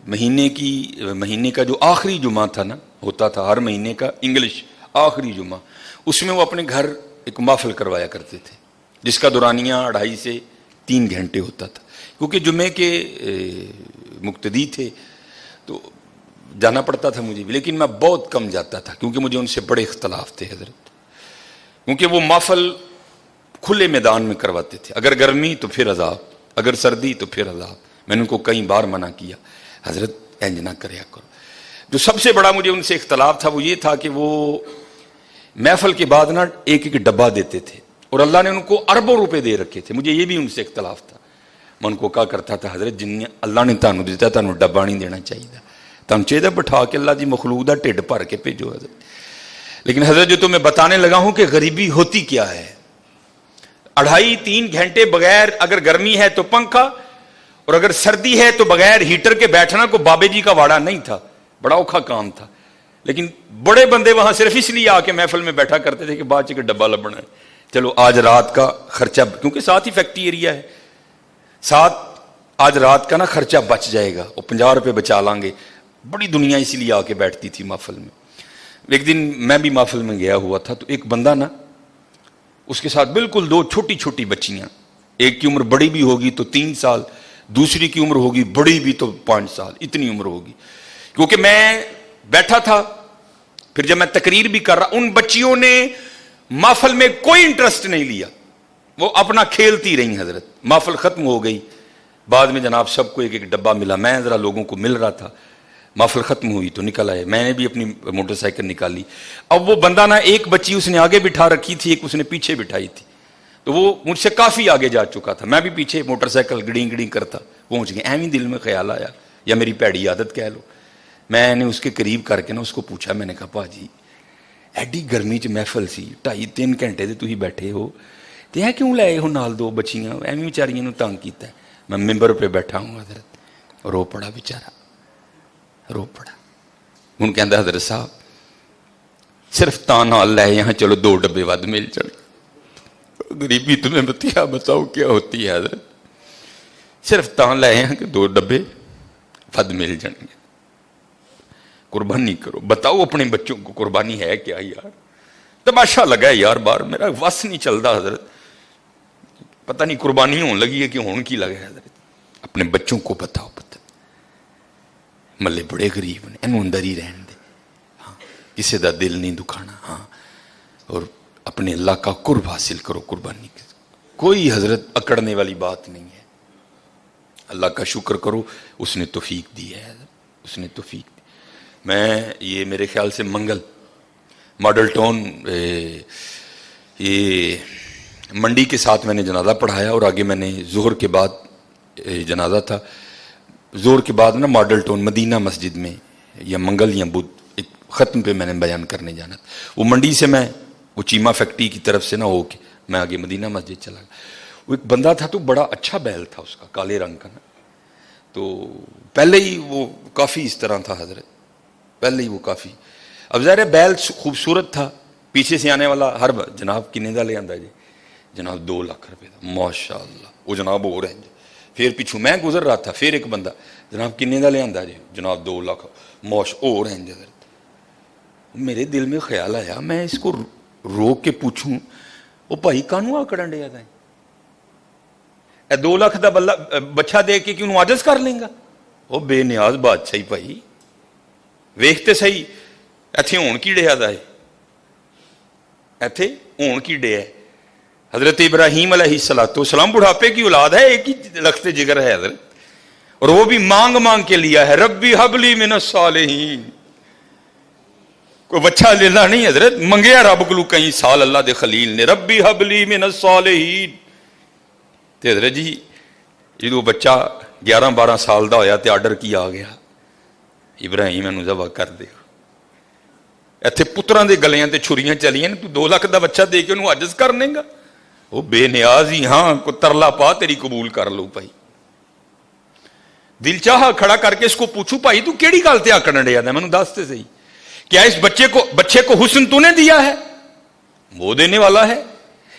مہینے کا جو آخری جمعہ تھا نا، ہوتا تھا ہر مہینے کا انگلش آخری جمعہ، اس میں وہ اپنے گھر ایک محفل کروایا کرتے تھے جس کا دورانیہ 2.5 سے 3 گھنٹے ہوتا تھا. کیونکہ جمعے کے مقتدی تھے تو جانا پڑتا تھا مجھے بھی، لیکن میں بہت کم جاتا تھا کیونکہ مجھے ان سے بڑے اختلاف تھے حضرت. کیونکہ وہ محفل کھلے میدان میں کرواتے تھے، اگر گرمی تو پھر عذاب، اگر سردی تو پھر عذاب. میں نے ان کو کئی بار منع کیا، حضرت انج نہ کریا کرو. جو سب سے بڑا مجھے ان سے اختلاف تھا وہ یہ تھا کہ وہ محفل کے بعد نا ایک ڈبہ دیتے تھے، اور اللہ نے ان کو اربوں روپے دے رکھے تھے. مجھے یہ بھی ان سے اختلاف تھا. میں ان کو کہا کرتا تھا حضرت جن اللہ نے تانوں دیتا تانوں ڈبہ نہیں دینا چاہیے، تم چاہیے بٹھا کے اللہ دی مخلوق دا ٹھڈ بھر کے بھیجو حضرت. لیکن حضرت جو تمہیں بتانے لگا ہوں کہ غریبی ہوتی کیا ہے، 2.5-3 گھنٹے بغیر، اگر گرمی ہے تو پنکھا، اور اگر سردی ہے تو بغیر ہیٹر کے بیٹھنا کو بابے جی کا واڑا نہیں تھا، بڑا اوکھا کام تھا. لیکن بڑے بندے وہاں صرف اس لیے آ کے محفل میں بیٹھا کرتے تھے کہ بعد چ ڈبہ لبنا ہے، چلو آج رات کا خرچہ، کیونکہ ساتھ ہی فیکٹری ایریا ہے، ساتھ آج رات کا نا خرچہ بچ جائے گا، اور 50 روپے بچا لیں گے. بڑی دنیا اسی لیے آ کے بیٹھتی تھی محفل میں. ایک دن میں بھی محفل میں گیا ہوا تھا تو ایک بندہ نا، اس کے ساتھ بالکل 2 چھوٹی چھوٹی بچیاں، ایک کی عمر بڑی بھی ہوگی تو 3 سال، دوسری کی عمر ہوگی بڑی بھی تو 5 سال، اتنی عمر ہوگی. کیونکہ میں بیٹھا تھا، پھر جب میں تقریر بھی کر رہا، ان بچیوں نے محفل میں کوئی انٹرسٹ نہیں لیا، وہ اپنا کھیلتی رہی. حضرت محفل ختم ہو گئی، بعد میں جناب سب کو ایک ایک ڈبہ ملا، میں ذرا لوگوں کو مل رہا تھا. محفل ختم ہوئی تو نکل آئے، میں نے بھی اپنی موٹر سائیکل نکالی. اب وہ بندہ نا، ایک بچی اس نے آگے بٹھا رکھی تھی، ایک اس نے پیچھے بٹھائی تھی، تو وہ مجھ سے کافی آگے جا چکا تھا، میں بھی پیچھے موٹر سائیکل گڑیں گڑیں کرتا پہنچ گیا. ایویں دل میں خیال آیا، یا میری پیڑی عادت کہہ لو، میں نے اس کے قریب کر کے نا اس کو پوچھا، میں نے کہا پا جی ایڈی گرمی چ محفل سی، 2.5-3 گھنٹے تے تسی بیٹھے ہو تے ہے کیوں لائے ہو نال 2 بچیاں، ایویں بیچاریاں نو تنگ کیتا ہے. میں ممبر پہ بیٹھا ہوں حضرت، رو پڑا بیچارہ، رو پڑا. ہوں کہندا حضرت صاحب صرف تاں نال لے یہاں، چلو 2 ڈبے ود مل جائیں. غریبی تمہیں بتاؤ کیا ہوتی ہے حضرت، صرف تاں لے یہاں کہ 2 ڈبے ود مل جائیں گے. قربانی کرو، بتاؤ اپنے بچوں کو قربانی ہے کیا یار. تماشا لگا ہے یار، بار میرا وس نہیں چلتا حضرت، پتہ نہیں قربانی ہون لگی ہے کہ ہون کی لگا ہے حضرت. اپنے بچوں کو بتاؤ، پتہ ملے بڑے غریب نے، انہوں اندر ہی رہن دے، ہاں کسی دا دل نہیں دکھانا، ہاں اور اپنے اللہ کا قرب حاصل کرو. قربانی کوئی حضرت اکڑنے والی بات نہیں ہے. اللہ کا شکر کرو، اس نے توفیق دی ہے حضرت، اس نے توفیق دی. میں یہ میرے خیال سے منگل ماڈل ٹاؤن یہ منڈی کے ساتھ میں نے جنازہ پڑھایا، اور آگے میں نے ظہر کے بعد جنازہ تھا، ظہر کے بعد نا ماڈل ٹاؤن مدینہ مسجد میں یا منگل یا بدھ ایک ختم پہ میں نے بیان کرنے جانا تھا. وہ منڈی سے میں وہ چیمہ فیکٹری کی طرف سے نہ ہو کے میں آگے مدینہ مسجد چلا گیا. وہ ایک بندہ تھا تو بڑا اچھا بیل تھا اس کا، کالے رنگ کا نا، تو پہلے ہی وہ کافی اس طرح تھا حضرت، پہلے ہی وہ کافی. اب ظاہر ہے بیل خوبصورت تھا، پیچھے سے آنے والا ہر جناب کنے دا لے آندا جی، جناب 2 لاکھ روپے دا، ماشاء اللہ. وہ جناب ہو رہے ہیں، پھر پیچھوں میں گزر رہا تھا، پھر ایک بندہ جناب کنے دا لے آندا جی، جناب 2 لاکھ ہو رہے ہیں حضرت. میرے دل میں خیال آیا میں اس کو روک کے پوچھوں، وہ بھائی کانوں آکڑن ڈیا تھا، اے 2 لاکھ دا بچہ دے کے کیوں عاجز کر لیں گا؟ وہ بے نیاز بادشاہی بھائی ویکھتے صحیح ایتھے ہون کی ڈیا دا ہے، ایتھے ہون کی ڈیا ہے. حضرت ابراہیم علیہ السلام بڑھاپے کی اولاد ہے، ایک ہی لخت جگر ہے حضرت، اور وہ بھی مانگ مانگ کے لیا ہے، ربی حب لی من الصالحین. کوئی بچہ لینا نہیں حضرت، منگیا رب کو کئی سال اللہ دے خلیل نے، ربی حب لی من الصالحین. تے حضرت جی جدو بچہ 11-12 سال دا ہویا تے آرڈر کیا آ گیا، ابراہیم انہوں ذبح کر دے. ایتھے پتراں دے گلیاں تے چھریاں چلیاں، تو 2 لاکھ دا بچہ دے کے انہوں عاجز کر لیں گا؟ وہ بے نیاز ہی، ہاں کو ترلا پا تیری قبول کر لو بھائی. دل چاہا کھڑا کر کے اس کو پوچھو بھائی تو کیڑی گل تے آکڑن ڈیا ہے، مینوں دس تے صحیح، کیا اس بچے کو حسن تو نے دیا ہے؟ وہ دینے والا ہے،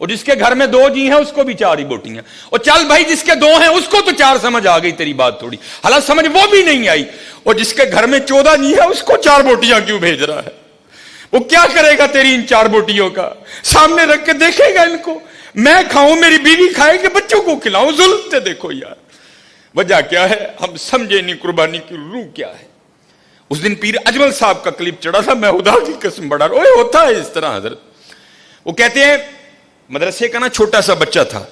اور جس کے گھر میں 2 جی ہیں اس کو بھی 4 ہی بوٹیاں, اور چل بھائی جس کے 2 ہیں اس کو تو 4 سمجھ آ گئی تیری بات تھوڑی, حالانکہ سمجھ وہ بھی نہیں آئی, اور جس کے گھر میں 14 جی ہے اس کو 4 بوٹیاں کیوں بھیج رہا ہے؟ وہ کیا کرے گا تیری ان 4 بوٹیوں کا؟ سامنے رکھ کے دیکھے گا ان کو, میں کھاؤں میری بیوی کھائے کہ بچوں کو کھلاؤں؟ ظلم سے دیکھو یار وجہ کیا ہے, ہم سمجھے نہیں قربانی کی روح کیا ہے. اس دن پیر اجمل صاحب کا کلپ چڑھا تھا, میں خدا کی قسم بڑا اوے ہوتا ہے اس طرح حضرت. وہ کہتے ہیں مدرسے کا نا چھوٹا سا بچہ تھا,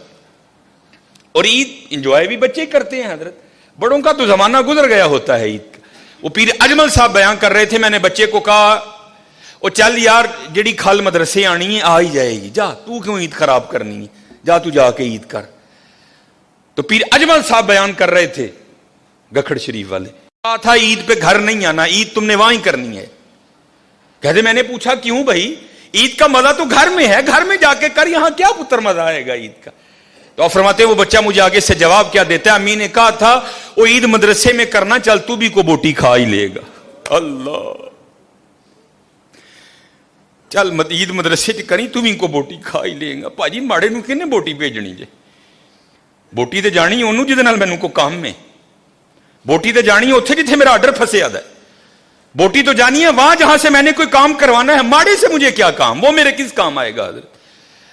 اور عید انجوائے بھی بچے کرتے ہیں حضرت, بڑوں کا تو زمانہ گزر گیا ہوتا ہے عید کا. وہ پیر اجمل صاحب بیان کر رہے تھے, میں نے بچے کو کہا او چل یار جڑی کھال مدرسے آنی ہے آ ہی جائے گی, جا تو کیوں عید خراب کرنی ہے, جا تو جا کے عید کر. تو پیر اجمل صاحب بیان کر رہے تھے گکھڑ شریف والے, کہا تھا عید پہ گھر نہیں آنا, عید تم نے وہاں ہی کرنی ہے. کہتے میں نے پوچھا کیوں بھائی, عید کا مزہ تو گھر میں ہے, گھر میں جا کے کر, یہاں کیا پتر مزہ آئے گا عید کا؟ تو آپ فرماتے ہیں وہ بچہ مجھے آگے سے جواب کیا دیتا ہے, امی نے کہا تھا وہ عید مدرسے میں کرنا, چل تو بھی کو بوٹی کھا ہی لے گا. اللہ, چل عید مدرسے چ کری تم کو بوٹی کھا ہی لے گا. پاجی ماڑے نو کنے بوٹی بھیجنی جے؟ بوٹی تے جانی انہوں جہدے نال مینوں کو کام میں, بوٹی تے جانی ہے اتنے جتھے میرا آرڈر پھسیا ہے, بوٹی تو جانی ہے وہاں جہاں سے میں نے کوئی کام کروانا ہے. ماڑے سے مجھے کیا کام, وہ میرے کس کام آئے گا حضرت؟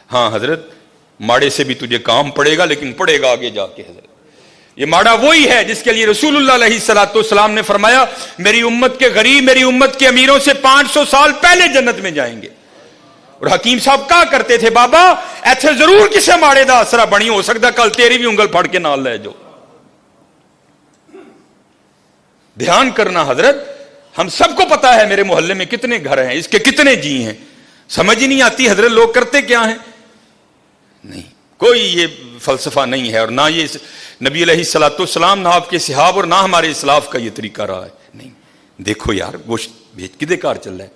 ہاں حضرت ماڑے سے بھی تجھے کام پڑے گا, لیکن پڑے گا آگے جا کے حضرت. یہ ماڑا وہی ہے جس کے لیے رسول اللہ علیہ الصلوۃ والسلام نے فرمایا میری امت کے غریب میری امت کے امیروں سے 500 سال پہلے جنت میں جائیں گے. اور حکیم صاحب کہا کرتے تھے بابا ایتھے ضرور کسے ماڑے دا اثرا بنی, ہو سکتا کل تیری بھی انگل پھڑ کے نال لے جو. دھیان کرنا حضرت, ہم سب کو پتا ہے میرے محلے میں کتنے گھر ہیں, اس کے کتنے جی ہیں, سمجھ ہی نہیں آتی حضرت لوگ کرتے کیا ہیں. نہیں کوئی یہ فلسفہ نہیں ہے, اور نہ یہ نبی علیہ الصلوۃ والسلام, نہ آپ کے صحاب, اور نہ ہمارے اسلاف کا یہ طریقہ رہا ہے. نہیں دیکھو یار گوشت بھیج کدے کار چل رہا ہے,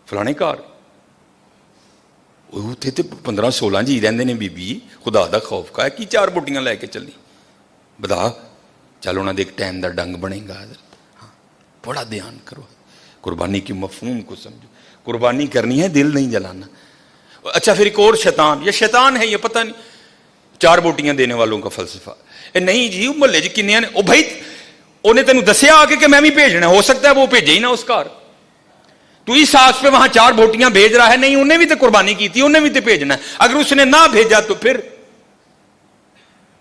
فلانے کار, وہ تھے 15-16 جی رہندے نے, بی بی خدا دا خوف کا ہے کی 4 بوٹیاں لے کے چلی, بتا چل انہاں دے ایک ٹائم دا ڈنگ بنے گا حضرت. ہاں بڑا دھیان کرو, قربانی کی مفہوم کو سمجھو, قربانی کرنی ہے دل نہیں جلانا. اچھا پھر ایک اور شیطان, یہ شیطان ہے یہ پتہ نہیں, 4 بوٹیاں دینے والوں کا فلسفہ. نہیں جی محلے جی کنیاں نے, او بھائی انہیں تینوں دسیا آ کے کہ میں بھی بھیجنا, ہو سکتا ہے وہ بھیجے ہی نہ اس کار, تو اس آس پہ وہاں 4 بوٹیاں بھیج رہا ہے. نہیں انہیں بھی تو قربانی کی تھی, انہیں بھی تو بھیجنا ہے, اگر اس نے نہ بھیجا تو پھر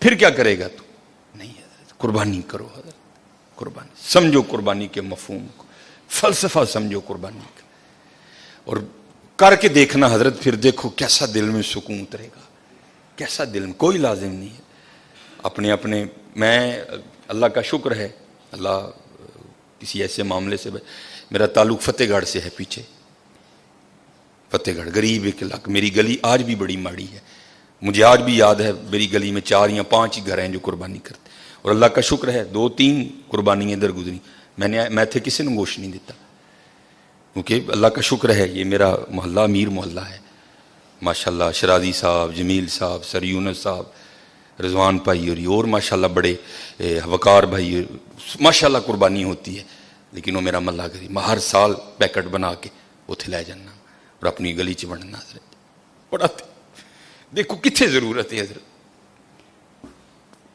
کیا کرے گا تو؟ نہیں حضرت قربانی کرو حضرت, قربانی سمجھو, قربانی کے مفہوم کو, فلسفہ سمجھو قربانی کا, اور کر کے دیکھنا حضرت, پھر دیکھو کیسا دل میں سکون اترے گا, کیسا دل میں. کوئی لازم نہیں ہے اپنے اپنے, میں اللہ کا شکر ہے, اللہ کسی ایسے معاملے سے, میرا تعلق فتح گڑھ سے ہے, پیچھے فتح گڑھ غریب ایک علاقہ, میری گلی آج بھی بڑی ماڑی ہے, مجھے آج بھی یاد ہے میری گلی میں 4 یا 5 ہی گھر ہیں جو قربانی کرتے, اور اللہ کا شکر ہے 2-3 قربانی ادھر گزری, میں تھے کسی نے گوشت نہیں دیتا, کیونکہ اللہ کا شکر ہے یہ میرا محلہ امیر محلہ ہے ماشاءاللہ. شرازی صاحب, جمیل صاحب, سر یونس صاحب, رضوان بھائی, اور ماشاءاللہ بڑے وقار بھائی, ماشاءاللہ قربانی ہوتی ہے. لیکن وہ میرا ملا غریب, میں ہر سال پیکٹ بنا کے اتنے لے جانا اور اپنی گلی چ بننا حضرت. بڑا دیکھو کتنے ضرورت ہے حضرت,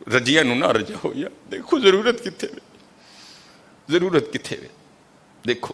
رجیا نو نہ رجا ہو یا, دیکھو ضرورت کتنے, ضرورت کتنے, دیکھو